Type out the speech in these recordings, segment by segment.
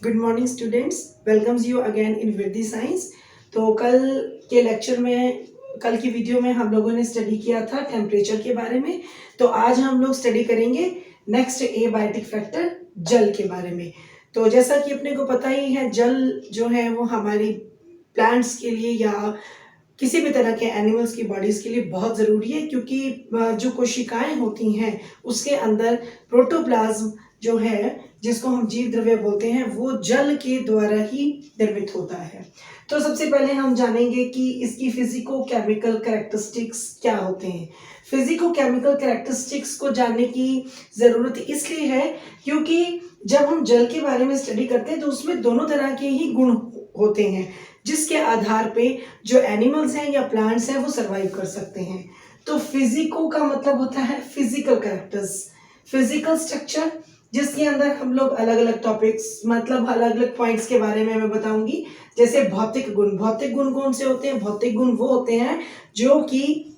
Good morning students, welcomes you again in with the science. तो कल के lecture में, कल की वीडियो में हम लोगों ने स्टडी किया था टेम्परेचर के बारे में। तो आज हम लोग स्टडी करेंगे नेक्स्ट एबायोटिक फैक्टर, जल के बारे में। तो जैसा कि अपने को पता ही है, जल जो है वो हमारी प्लांट्स के लिए या किसी भी तरह के एनिमल्स की बॉडीज के लिए बहुत ज़रूरी है, क्योंकि जो कोशिकाएं होती हैं उसके अंदर प्रोटोप्लाज्म जो है, जिसको हम जीव द्रव्य बोलते हैं, वो जल के द्वारा ही निर्मित होता है। तो सबसे पहले हम जानेंगे कि इसकी फिजिको केमिकल कैरेक्टरिस्टिक्स क्या होते हैं। फिजिको केमिकल कैरेक्टरिस्टिक्स को जानने की ज़रूरत इसलिए है क्योंकि जब हम जल के बारे में स्टडी करते हैं तो उसमें दोनों तरह के ही गुण होते हैं, जिसके आधार पे जो एनिमल्स हैं या प्लांट्स हैं वो सरवाइव कर सकते हैं। तो फिजिको का मतलब होता है फिजिकल कैरेक्टर्स, फिजिकल स्ट्रक्चर, जिसके अंदर हम लोग अलग अलग टॉपिक्स, मतलब अलग अलग पॉइंट्स के बारे में मैं बताऊंगी। जैसे भौतिक गुण, भौतिक गुण कौन से होते हैं? भौतिक गुण वो होते हैं जो कि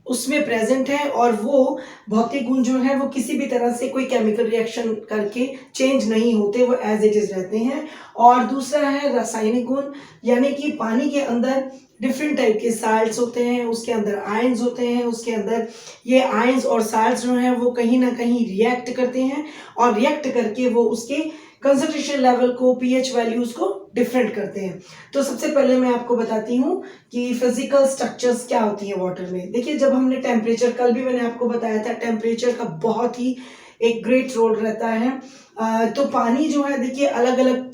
उसमें प्रेजेंट है, और वो भौतिक गुण जो है वो किसी भी तरह से कोई केमिकल रिएक्शन करके चेंज नहीं होते, वो एज इट इज रहते हैं। और दूसरा है रासायनिक गुण, यानी कि पानी के अंदर डिफरेंट टाइप के साल्ट्स होते हैं, उसके अंदर आयंस होते हैं, उसके अंदर ये आयंस और साल्ट्स जो हैं वो कहीं ना कहीं रिएक्ट करते हैं, और रिएक्ट करके वो उसके कंसंट्रेशन लेवल को, पीएच वैल्यूज को डिफरेंट करते हैं। तो सबसे पहले मैं आपको बताती हूँ कि फिजिकल स्ट्रक्चर्स क्या होती है वाटर में। देखिए, जब हमने टेम्परेचर, कल भी मैंने आपको बताया था, टेम्परेचर का बहुत ही एक ग्रेट रोल रहता है। तो पानी जो है, देखिए अलग अलग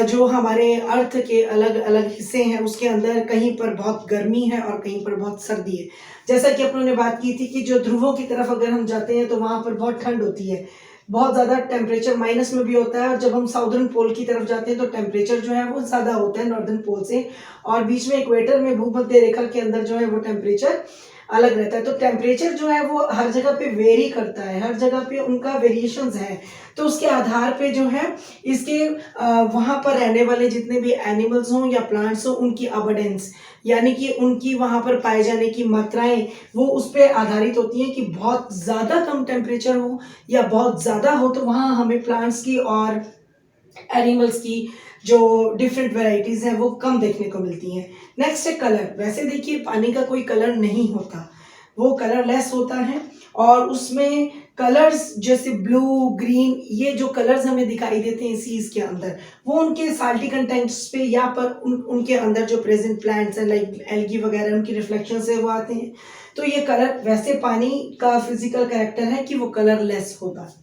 जो हमारे अर्थ के अलग अलग हिस्से हैं उसके अंदर कहीं पर बहुत गर्मी है और कहीं पर बहुत सर्दी है। जैसा कि अपनों ने बात की थी कि जो ध्रुवों की तरफ अगर हम जाते हैं तो वहां पर बहुत ठंड होती है, बहुत ज़्यादा टेम्परेचर माइनस में भी होता है। और जब हम साउदर्न पोल की तरफ जाते हैं तो टेम्परेचर जो है वो ज़्यादा होता है नॉर्दर्न पोल से, और बीच में इक्वेटर में, भूमध्य रेखा के अंदर जो है वो टेम्परेचर अलग रहता है। तो टेम्परेचर जो है वो हर जगह पे वेरी करता है, हर जगह पे उनका वेरिएशंस है। तो उसके आधार पे जो है इसके वहाँ पर रहने वाले जितने भी एनिमल्स हों या प्लांट्स हों, उनकी अबंडेंस, यानी कि उनकी वहाँ पर पाए जाने की मात्राएं, वो उस पर आधारित होती हैं कि बहुत ज़्यादा कम टेम्परेचर हो या बहुत ज़्यादा हो, तो वहाँ हमें प्लांट्स की और एनिमल्स की जो डिफरेंट वेराइटीज़ हैं वो कम देखने को मिलती हैं। नेक्स्ट है कलर। वैसे देखिए, पानी का कोई कलर नहीं होता, वो कलरलेस होता है, और उसमें कलर्स जैसे ब्लू, ग्रीन, ये जो कलर्स हमें दिखाई देते हैं सीज के अंदर, वो उनके साल्टी कंटेंट्स पे या पर उनके अंदर जो प्रेजेंट प्लांट्स हैं लाइक एल्गी वगैरह, उनकी रिफ्लेक्शन से वो आते हैं। तो ये कलर, वैसे पानी का फिजिकल कैरेक्टर है कि वो कलरलेस होगा।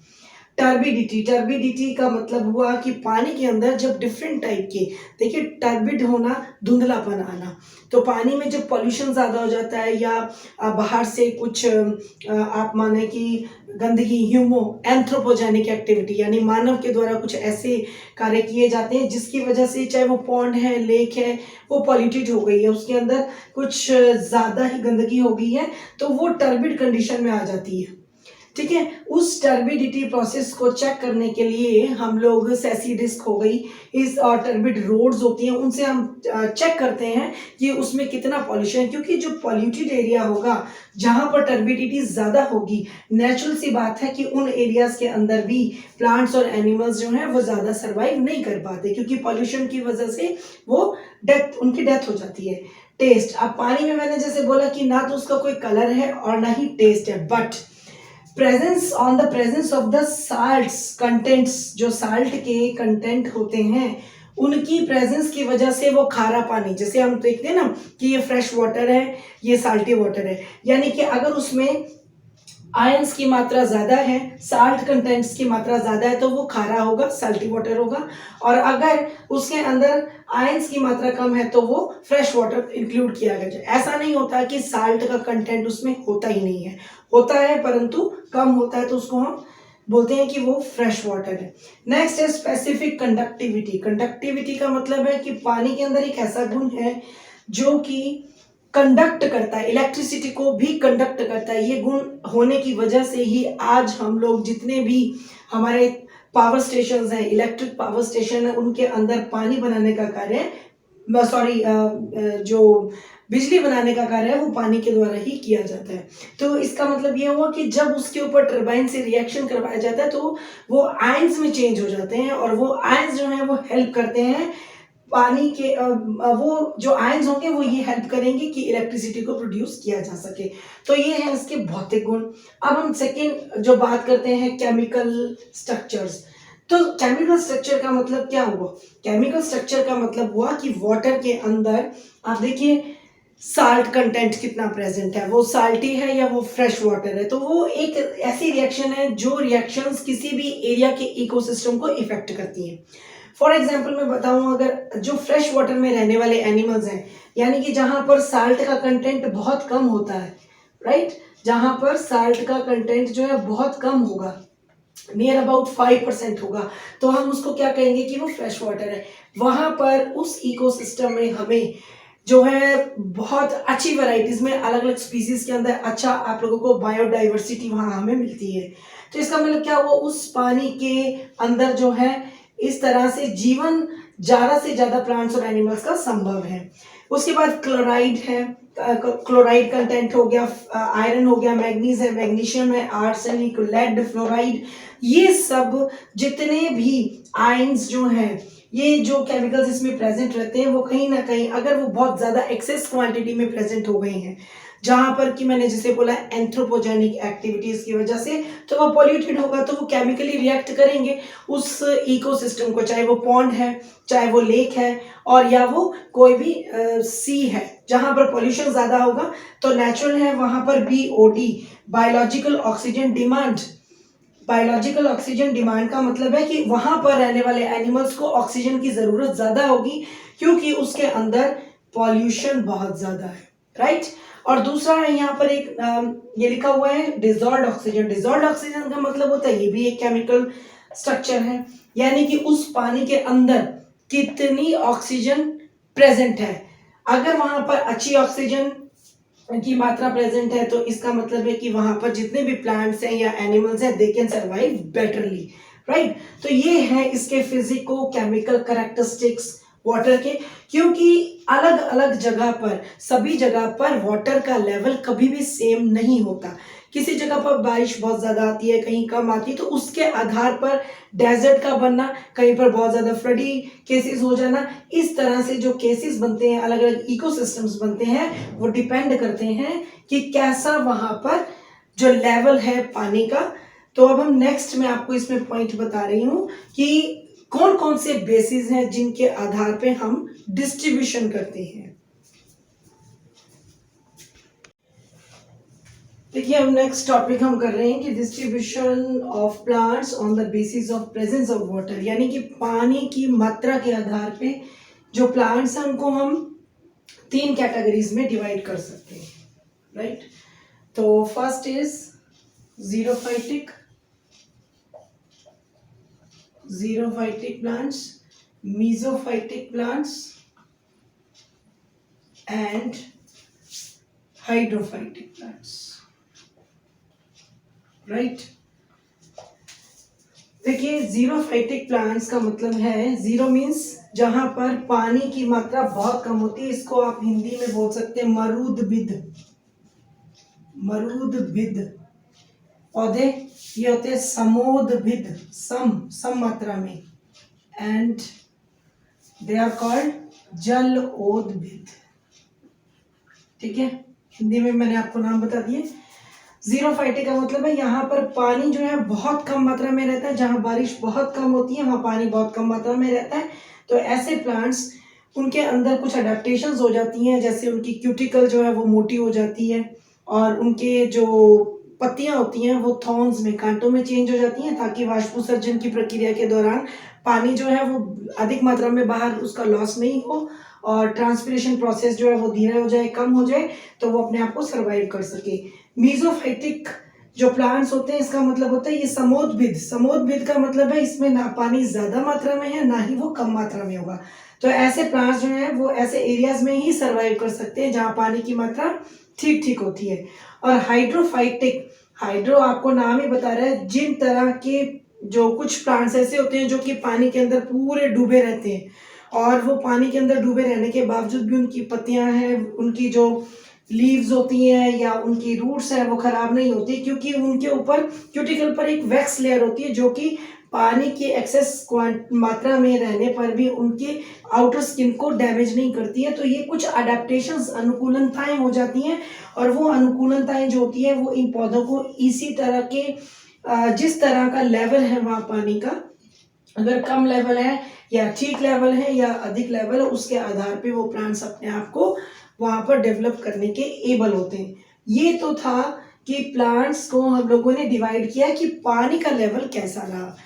टर्बिडिटी, टर्बिडिटी का मतलब हुआ कि पानी के अंदर जब डिफरेंट टाइप के, देखिए टर्बिड होना, धुंधलापन आना, तो पानी में जब पॉल्यूशन ज़्यादा हो जाता है या बाहर से कुछ आप माने कि गंदगी, ह्यूमो एंथ्रोपोजेनिक एक्टिविटी, यानी मानव के द्वारा कुछ ऐसे कार्य किए जाते हैं जिसकी वजह से, चाहे वो पॉन्ड है, लेक है, वो पॉल्यूटेड हो गई है, उसके अंदर कुछ ज़्यादा ही गंदगी हो गई है, तो वो टर्बिड कंडीशन में आ जाती है। ठीक है, उस टर्बिडिटी प्रोसेस को चेक करने के लिए हम लोग सेसी डिस्क हो गई, इस और टर्बिड रोड्स होती हैं, उनसे हम चेक करते हैं कि उसमें कितना पॉल्यूशन है। क्योंकि जो पॉल्यूटेड एरिया होगा, जहां पर टर्बिडिटी ज्यादा होगी, नेचुरल सी बात है कि उन एरियाज के अंदर भी प्लांट्स और एनिमल्स जो हैं वो ज्यादा सर्वाइव नहीं कर पाते, क्योंकि पॉल्यूशन की वजह से वो उनकी डेथ हो जाती है। टेस्ट, अब पानी में मैंने जैसे बोला कि ना तो उसका कोई कलर है और ना ही टेस्ट है, but presence, on the presence of the salts contents, जो साल्ट के कंटेंट होते हैं उनकी प्रेजेंस की वजह से वो खारा पानी, जैसे हम देखते हैं ना कि ये फ्रेश वाटर है, ये साल्टी वाटर है, यानी कि अगर उसमें आयंस की मात्रा ज्यादा है, साल्ट कंटेंट्स की मात्रा ज्यादा है, तो वो खारा होगा, साल्टी वाटर होगा। और अगर उसके अंदर आयंस की मात्रा कम है तो वो फ्रेश वाटर इंक्लूड किया गया है। ऐसा नहीं होता कि साल्ट का कंटेंट उसमें होता ही नहीं है, होता है परंतु कम होता है, तो उसको हम बोलते हैं कि वो फ्रेश वाटर है। नेक्स्ट है स्पेसिफिक कंडक्टिविटी। कंडक्टिविटी का मतलब है कि पानी के अंदर एक ऐसा गुण है जो कि कंडक्ट करता है, इलेक्ट्रिसिटी को भी कंडक्ट करता है। ये गुण होने की वजह से ही आज हम लोग जितने भी हमारे पावर स्टेशन हैं, इलेक्ट्रिक पावर स्टेशन है, उनके अंदर पानी बनाने का कार्य, सॉरी, जो बिजली बनाने का कार्य है वो पानी के द्वारा ही किया जाता है। तो इसका मतलब ये हुआ कि जब उसके ऊपर टरबाइन से रिएक्शन करवाया जाता है तो वो आयंस में चेंज हो जाते हैं और वो आयंस जो है वो हेल्प करते हैं पानी के वो जो आयंस होंगे वो ये हेल्प करेंगे कि इलेक्ट्रिसिटी को प्रोड्यूस किया जा सके। तो ये है इसके भौतिक गुण। अब हम सेकेंड जो बात करते हैं केमिकल स्ट्रक्चर्स। तो केमिकल स्ट्रक्चर का मतलब क्या हुआ? केमिकल स्ट्रक्चर का मतलब हुआ कि वाटर के अंदर आप देखिए साल्ट कंटेंट कितना प्रेजेंट है, वो साल्टी है या वो फ्रेश वाटर है। तो वो एक ऐसी रिएक्शन है जो रिएक्शंस किसी भी एरिया के इकोसिस्टम को इफेक्ट करती हैं। फॉर एग्जाम्पल मैं बताऊं, अगर जो फ्रेश वाटर में रहने वाले एनिमल्स हैं, यानी कि जहां पर साल्ट का कंटेंट बहुत कम होता है, राइट, जहां पर साल्ट का कंटेंट जो है बहुत कम होगा, नियर अबाउट 5% होगा, तो हम उसको क्या कहेंगे कि वो फ्रेश वाटर है। वहां पर उस इकोसिस्टम में हमें जो है बहुत अच्छी वैरायटीज में अलग अलग स्पीसीज के अंदर अच्छा आप लोगों को बायोडाइवर्सिटी वहां हमें मिलती है। तो इसका मतलब क्या हुआ, उस पानी के अंदर जो है इस तरह से जीवन ज्यादा से ज्यादा प्लांट्स और एनिमल्स का संभव है। उसके बाद क्लोराइड है, क्लोराइड कंटेंट हो गया, आयरन हो गया, मैग्नीज है, मैग्नीशियम है, आर्सेनिक, लेड, फ्लोराइड, ये सब जितने भी आयंस जो हैं, ये जो केमिकल्स इसमें प्रेजेंट रहते हैं वो कहीं ना कहीं अगर वो बहुत ज्यादा एक्सेस क्वांटिटी में प्रेजेंट हो गए हैं, जहां पर कि मैंने जैसे बोला एंथ्रोपोजेनिक एक्टिविटीज की वजह से, तो वो पॉल्यूटेड होगा, तो वो केमिकली रिएक्ट करेंगे उस इकोसिस्टम को, चाहे वो पॉन्ड है, चाहे वो लेक है, और या वो कोई भी सी है। जहां पर पॉल्यूशन ज्यादा होगा तो नेचुरल है वहां पर BOD, biological oxygen demand. Biological oxygen demand का मतलब है कि वहां पर रहने वाले एनिमल्स को ऑक्सीजन की जरूरत ज्यादा होगी क्योंकि उसके अंदर पॉल्यूशन बहुत ज्यादा है, राइट। और दूसरा है यहाँ पर एक ये लिखा हुआ है डिजॉल्व्ड ऑक्सीजन। डिजॉल्व्ड ऑक्सीजन का मतलब होता है ये भी एक केमिकल स्ट्रक्चर है, यानी कि उस पानी के अंदर कितनी ऑक्सीजन प्रेजेंट है। अगर वहां पर अच्छी ऑक्सीजन की मात्रा प्रेजेंट है तो इसका मतलब है कि वहां पर जितने भी प्लांट्स हैं या एनिमल्स हैं they can survive betterly, right. तो ये है इसके फिजिको केमिकल कैरेक्टरिस्टिक्स वाटर के, क्योंकि अलग अलग जगह पर, सभी जगह पर वाटर का लेवल कभी भी सेम नहीं होता। किसी जगह पर बारिश बहुत ज्यादा आती है, कहीं कम आती है, तो उसके आधार पर डेजर्ट का बनना, कहीं पर बहुत ज्यादा फ्लडी केसेस हो जाना, इस तरह से जो केसेस बनते हैं, अलग अलग इकोसिस्टम्स बनते हैं, वो डिपेंड करते हैं कि कैसा वहां पर जो लेवल है पानी का। तो अब हम नेक्स्ट में आपको इसमें पॉइंट बता रही हूं कि कौन कौन से बेसिस हैं जिनके आधार पे हम डिस्ट्रीब्यूशन करते हैं। देखिए अब नेक्स्ट टॉपिक हम कर रहे हैं कि distribution of plants on the basis of presence of water, यानी कि पानी की मात्रा के आधार पे जो प्लांट्स हैं उनको हम 3 कैटेगरीज में डिवाइड कर सकते हैं, राइट। तो first is xerophytic plants, mesophytic plants and hydrophytic plants, right। देखिए जीरोफाइटिक प्लांट्स का मतलब है, जीरो मीन्स जहां पर पानी की मात्रा बहुत कम होती है, इसको आप हिंदी में बोल सकते हैं मरूदबिद। पौधे ये होते हैं समोदभिद, सम मात्रा में, एंड दे आर कॉल्ड जलोदभिद, ठीक है। हिंदी में मैंने आपको नाम बता दिए। जीरोफाइटिक का मतलब है यहाँ पर पानी जो है बहुत कम मात्रा में रहता है, जहाँ बारिश बहुत कम होती है वहाँ पानी बहुत कम मात्रा में रहता है। तो ऐसे प्लांट्स, उनके अंदर कुछ अडेप्टेशंस हो जाती हैं, जैसे उनकी क्यूटिकल जो है वो मोटी हो जाती है और उनके जो पत्तियां होती हैं वो थॉर्न्स में, कांटों में चेंज हो जाती हैं, ताकि वाष्पोत्सर्जन की प्रक्रिया के दौरान पानी जो है वो अधिक मात्रा में बाहर उसका लॉस नहीं हो और ट्रांसपिरेशन प्रोसेस जो है वो धीरे हो जाए, कम हो जाए, तो वो अपने आप को सर्वाइव कर सके। मीजोफाइटिक जो प्लांट्स होते हैं इसका मतलब होता है ये समोदभिद का मतलब है इसमें ना पानी ज्यादा मात्रा में है ना ही वो कम मात्रा में होगा। तो ऐसे प्लांट्स जो है वो ऐसे एरियाज में ही सर्वाइव कर सकते हैं जहाँ पानी की मात्रा ठीक ठीक होती है। और हाइड्रोफाइटिक, हाइड्रो आपको नाम ही बता रहा है, जिन तरह के जो कुछ प्लांट्स ऐसे होते हैं जो कि पानी के अंदर पूरे डूबे रहते हैं, और वो पानी के अंदर डूबे रहने के बावजूद भी उनकी पत्तियां हैं, उनकी जो लीव्स होती हैं या उनकी रूट्स हैं वो खराब नहीं होती, क्योंकि उनके ऊपर क्यूटिकल पर एक वैक्स लेयर होती है जो कि पानी की एक्सेस मात्रा में रहने पर भी उनके आउटर स्किन को डैमेज नहीं करती है। तो ये कुछ अडेप्टेशंस, अनुकूलनताएं हो जाती हैं, और वो अनुकूलनताएं जो होती है वो इन पौधों को इसी तरह के जिस तरह का लेवल है वहाँ पानी का, अगर कम लेवल है या ठीक लेवल है या अधिक लेवल है, उसके आधार पे वो प्लांट्स अपने आप को वहाँ पर डेवलप करने के एबल होते हैं। ये तो था कि प्लांट्स को हम लोगों ने डिवाइड किया कि पानी का लेवल कैसा रहा।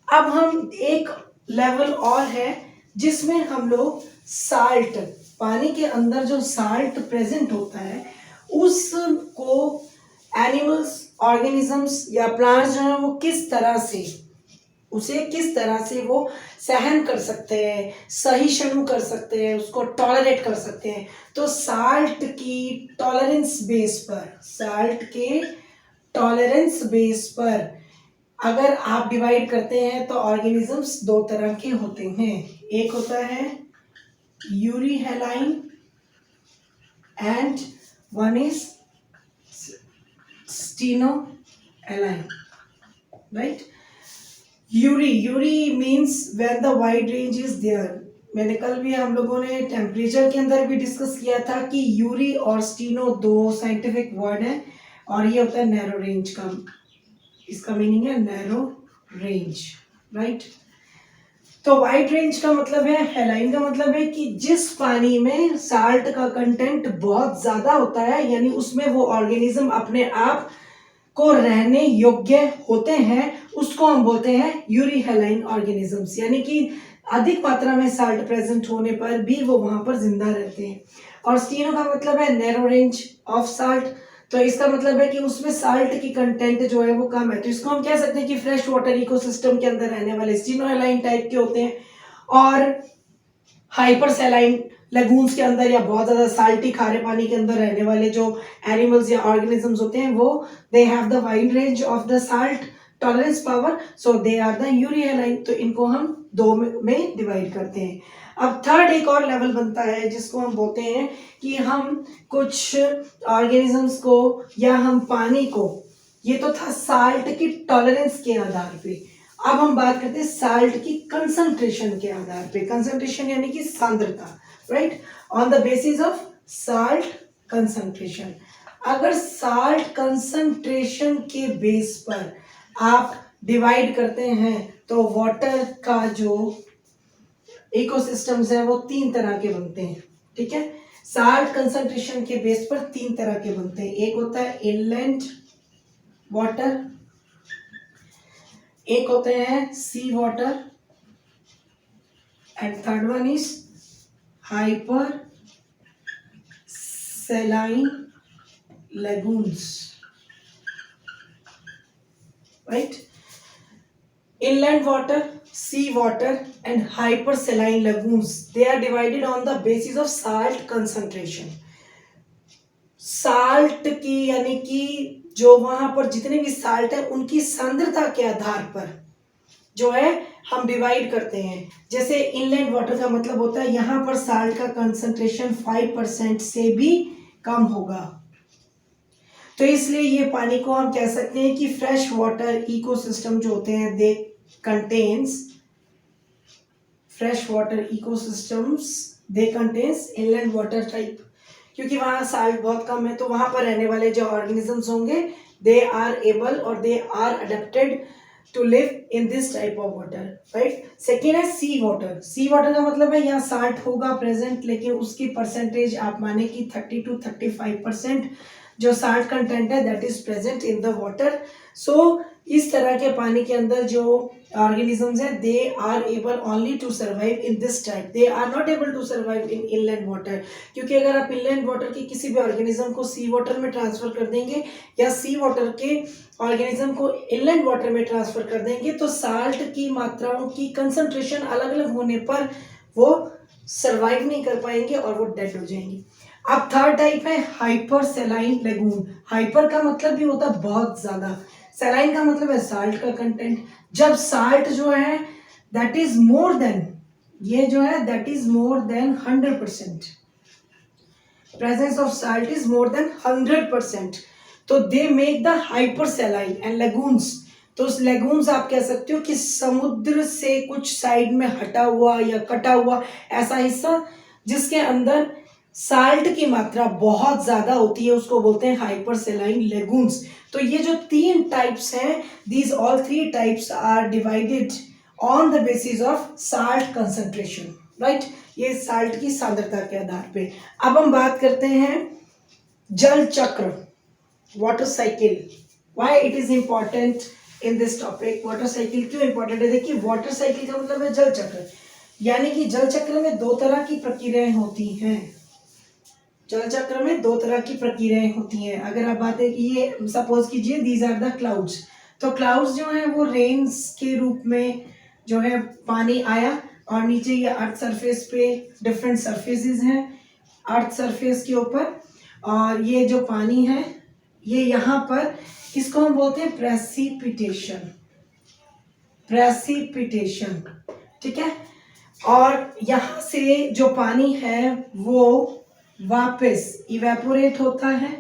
अब हम एक लेवल और है जिसमें हम लोग साल्ट, पानी के अंदर जो साल्ट प्रेजेंट होता है उसको एनिमल्स, ऑर्गेनिजम्स या प्लांट्स जो है वो किस तरह से वो सहन कर सकते हैं, सहिष्णु कर सकते हैं, उसको टॉलरेट कर सकते हैं। तो साल्ट की टॉलरेंस बेस पर, साल्ट के टॉलरेंस बेस पर अगर आप डिवाइड करते हैं तो ऑर्गेनिजम्स दो तरह के होते हैं। एक होता है euryhaline and one is stenohaline, right. Eury means when the wide range is there. मैंने कल भी हम लोगों ने टेम्परेचर के अंदर भी डिस्कस किया था कि यूरी और स्टीनो दो साइंटिफिक वर्ड है, और ये होता है नैरो रेंज का, इसका मीनिंग है नैरो रेंज, राइट। तो वाइड रेंज का मतलब है, हेलाइन का मतलब है कि जिस पानी में साल्ट का कंटेंट बहुत ज्यादा होता है, यानी उसमें वो ऑर्गेनिज्म अपने आप को रहने योग्य होते हैं, उसको हम बोलते हैं यूरी हेलाइन ऑर्गेनिजम्स, यानी कि अधिक मात्रा में साल्ट प्रेजेंट होने पर भी वो वहां पर जिंदा रहते हैं। और स्टीनो का मतलब है नैरो रेंज ऑफ साल्ट, तो इसका मतलब है कि उसमें साल्ट की कंटेंट जो है वो कम है। तो इसको हम कह सकते हैं कि फ्रेश वाटर इकोसिस्टम के अंदर रहने वाले स्टीनो हेलाइन टाइप के होते हैं, और हाइपर सैलाइन लगून्स के अंदर या बहुत ज्यादा साल्टी खारे पानी के अंदर रहने वाले जो एनिमल्स या ऑर्गेनिजम्स होते हैं वो they have the wide range of the salt tolerance power, so they are the euryhaline. तो इनको हम दो में डिवाइड करते हैं। अब थर्ड एक और लेवल बनता है जिसको हम बोलते हैं कि हम कुछ ऑर्गेनिजम्स को या हम पानी को, ये तो था साल्ट की टॉलरेंस के आधार पे, अब हम बात करते हैं साल्ट की कंसंट्रेशन के आधार पे। कंसंट्रेशन यानी कि सांद्रता, right, on the basis of salt concentration. अगर साल्ट कंसंट्रेशन के बेस पर आप डिवाइड करते हैं तो वाटर का जो इकोसिस्टम्स है वो तीन तरह के बनते हैं, ठीक है। साल्ट कंसंट्रेशन के बेस पर तीन तरह के बनते हैं। एक होता है इनलैंड वाटर, एक होते हैं sea water, and third one is hypersaline lagoons, right? Inland water, sea water and hypersaline lagoons, they are divided on the basis of salt concentration. Salt की यानी कि जो वहां पर जितने भी साल्ट है उनकी सांद्रता के आधार पर जो है हम डिवाइड करते हैं। जैसे इनलैंड वाटर का मतलब होता है यहाँ पर साल्ट का कंसंट्रेशन 5% से भी कम होगा, तो इसलिए ये पानी को हम कह सकते हैं कि फ्रेश वाटर इकोसिस्टम जो होते हैं दे कंटेन्स फ्रेश वाटर इकोसिस्टम्स, दे कंटेन्स इनलैंड वाटर टाइप, क्योंकि वहाँ साल्ट बहुत कम है तो वहाँ पर रहने वाले जो ऑर्गेनिजम्स होंगे दे आर एबल और they are adapted to live in this type of water, right. Second है सी वाटर। सी वाटर का मतलब है यहाँ साल्ट होगा प्रेजेंट, लेकिन उसकी परसेंटेज आप माने कि 30 to 35% जो साल्ट कंटेंट है that is present in the water. So इस तरह के पानी के अंदर जो ऑर्गेनिजम्स हैं they are able only to survive in this type, they are not able to survive in inland water, क्योंकि अगर आप इनलैंड वाटर के किसी भी ऑर्गेनिज्म को सी वाटर में ट्रांसफर कर देंगे या सी वाटर के ऑर्गेनिज्म को इनलैंड वाटर में ट्रांसफर कर देंगे तो साल्ट की मात्राओं की कंसंट्रेशन अलग अलग होने पर वो सर्वाइव नहीं कर पाएंगे और वो डेड हो जाएंगे। अब थर्ड टाइप है हाइपर सैलाइन लेगून। हाइपर का मतलब भी होता है बहुत ज्यादा, सैलाइन का मतलब है साल्ट का कंटेंट। जब साल्ट जो है दैट इज मोर देन ये जो है that is more than 100%, presence of salt is more than 100%. तो they make the hyper सेलाइन and lagoons. तो उस लेगून्स आप कह सकते हो कि समुद्र से कुछ साइड में हटा हुआ या कटा हुआ ऐसा हिस्सा जिसके अंदर साल्ट की मात्रा बहुत ज्यादा होती है, उसको बोलते हैं हाइपर सेलाइन लेगून्स। तो ये जो 3 टाइप्स हैं, these all 3 types are divided on the basis of salt concentration, right. ये साल्ट की सांद्रता के आधार पे। अब हम बात करते हैं जल चक्र, water cycle. Why it is important in this topic? Water cycle क्यों इंपॉर्टेंट है? देखिए, वाटर साइकिल का मतलब है जल चक्र, यानी कि जल चक्र में 2 तरह की प्रक्रियाएं होती हैं। जल चक्र में 2 तरह की प्रक्रियाएं होती हैं। अगर आप बात है कि ये सपोज कीजिए दीज आर द क्लाउड्स, तो क्लाउड्स जो है वो रेन्स के रूप में जो है पानी आया और नीचे ये अर्थ सरफेस पे डिफरेंट सरफेसेस हैं अर्थ सरफेस के ऊपर, और ये जो पानी है ये यहाँ पर, इसको हम बोलते हैं प्रेसिपिटेशन, प्रेसिपिटेशन, ठीक है। और यहाँ से जो पानी है वो वापस इवेपोरेट होता है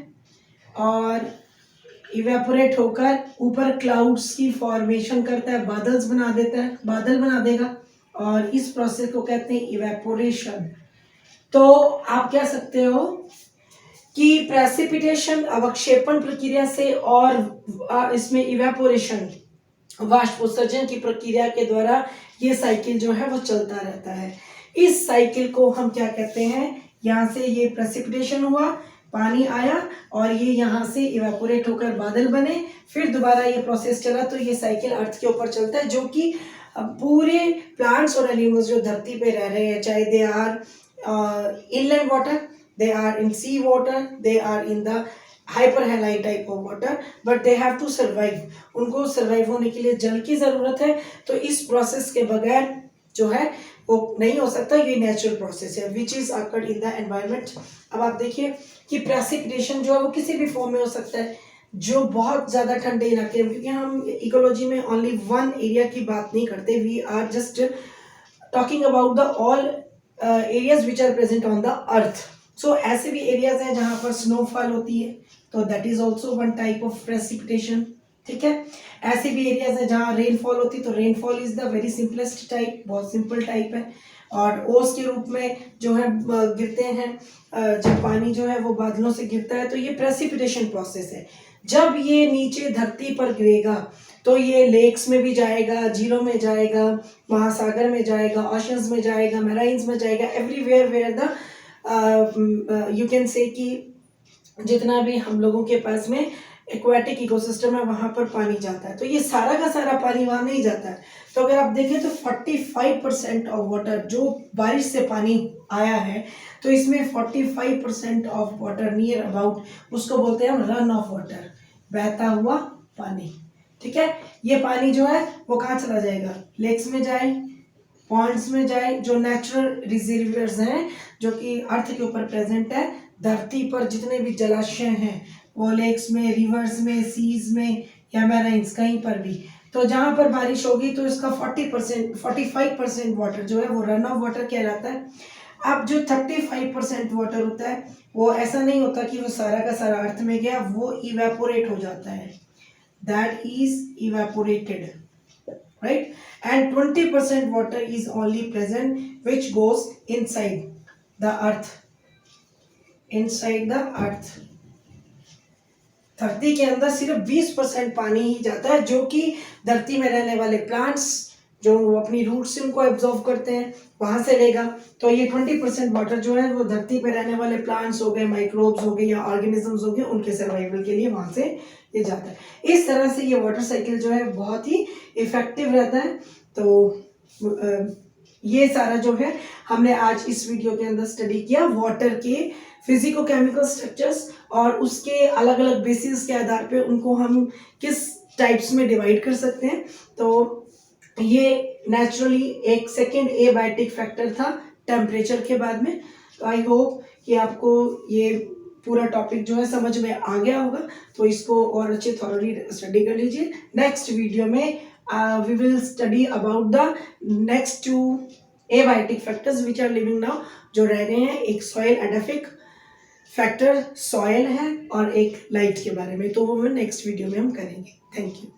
और इवेपोरेट होकर ऊपर क्लाउड्स की फॉर्मेशन करता है, बादल्स बना देता है, बादल बना देगा, और इस प्रोसेस को कहते हैं इवेपोरेशन। तो आप कह सकते हो कि प्रेसिपिटेशन अवक्षेपण प्रक्रिया से और इसमें इवेपोरेशन वाष्पोत्सर्जन की प्रक्रिया के द्वारा ये साइकिल जो है वो चलता रहता है। इस साइकिल को हम क्या कहते हैं? यहाँ से ये प्रेसिपिटेशन हुआ, पानी आया और ये यहाँ से इवेपोरेट होकर बादल बने, फिर दोबारा ये प्रोसेस चला, तो ये साइकिल अर्थ के ऊपर चलता है, जो कि पूरे प्लांट्स और एनिमल्स जो धरती पे रह रहे हैं, चाहे they are inland water, they are in sea water, they are in the hyperhaline type of water, but they have to survive. उनको survive होने के लिए जल की ज़रूरत है। तो इस प्रोसेस के बगैर जो है वो नहीं हो सकता, ये नेचुरल प्रोसेस है which is occurred in the environment। अब आप देखिए कि प्रेसिपिटेशन जो है वो किसी भी फॉर्म में हो सकता है, जो बहुत ज़्यादा ठंडे इलाके में, क्योंकि हम इकोलॉजी में ओनली वन एरिया की बात नहीं करते, we are just talking about the all areas which are present on the earth. सो ऐसे भी एरियाज हैं जहाँ पर स्नोफॉल होती है, तो that is also one type of precipitation, ठीक है। ऐसे भी एरियाज हैं जहाँ रेनफॉल होती है, तो rainfall is the very simplest type, बहुत सिंपल टाइप है। और ओस के रूप में जो है गिरते हैं, जब पानी जो है वो बादलों से गिरता है, तो ये प्रेसिपिटेशन प्रोसेस है। जब ये नीचे धरती पर गिरेगा तो ये लेक्स में भी जाएगा, झीलों में जाएगा, महासागर में जाएगा, ओशंस में जाएगा, मैराइन्स में जाएगा, everywhere where the you can say कि जितना भी हम लोगों के पास में एक्वाटिक इकोसिस्टम है वहाँ पर पानी जाता है। तो ये सारा का सारा पानी वहाँ नहीं जाता है। तो अगर आप देखें तो 45% ऑफ वाटर जो बारिश से पानी आया है, तो इसमें 45% ऑफ वाटर नियर अबाउट, उसको बोलते हैं हम रन ऑफ वाटर, बहता हुआ पानी, ठीक है। ये पानी जो है वो कहाँ चला जाएगा? लेक्स में जाए, पॉन्ड्स में जाए, जो नेचुरल रिजर्वियर्स हैं जो कि अर्थ के ऊपर प्रेजेंट है। धरती पर जितने भी जलाशय हैं वो लेक्स में, रिवर्स में, सीज में या मैराइन्स, कहीं पर भी, तो जहाँ पर बारिश होगी तो इसका 45% वाटर जो है वो रन ऑफ वाटर कहलाता है। अब जो 35% वाटर होता है वो ऐसा नहीं होता कि वो सारा का सारा अर्थ में गया, वो इवेपोरेट हो जाता है, that is evaporated, right? And 20% water is only present which goes inside the earth, inside the earth। धरती के अंदर सिर्फ 20% पानी ही जाता है, जो कि धरती में रहने वाले प्लांट्स जो वो अपनी रूट से उनको एब्जॉर्व करते हैं वहां से लेगा। तो ये 20% वाटर जो है वो धरती पे रहने वाले प्लांट्स हो गए, माइक्रोब्स हो गए या ऑर्गेनिजम्स हो गए, उनके सर्वाइवल के लिए वहां से ये जाता है। इस तरह से ये वाटर साइकिल जो है बहुत ही इफेक्टिव रहता है। तो ये सारा जो है हमने आज इस वीडियो के अंदर स्टडी किया, वाटर के फिजिको केमिकल स्ट्रक्चर्स और उसके अलग अलग बेसिस के आधार पे उनको हम किस टाइप्स में डिवाइड कर सकते हैं। तो ये नेचुरली एक सेकेंड एबायोटिक फैक्टर था टेम्परेचर के बाद में। तो आई होप कि आपको ये पूरा टॉपिक जो है समझ में आ गया होगा, तो इसको और अच्छे थॉरली स्टडी कर लीजिए। नेक्स्ट वीडियो में we will study about the next 2 abiotic factors which are living now, जो रह गए हैं। एक सॉइल एडाफिक फैक्टर सॉइल है और एक लाइट के बारे में, तो वो नेक्स्ट वीडियो में हम करेंगे। Thank you.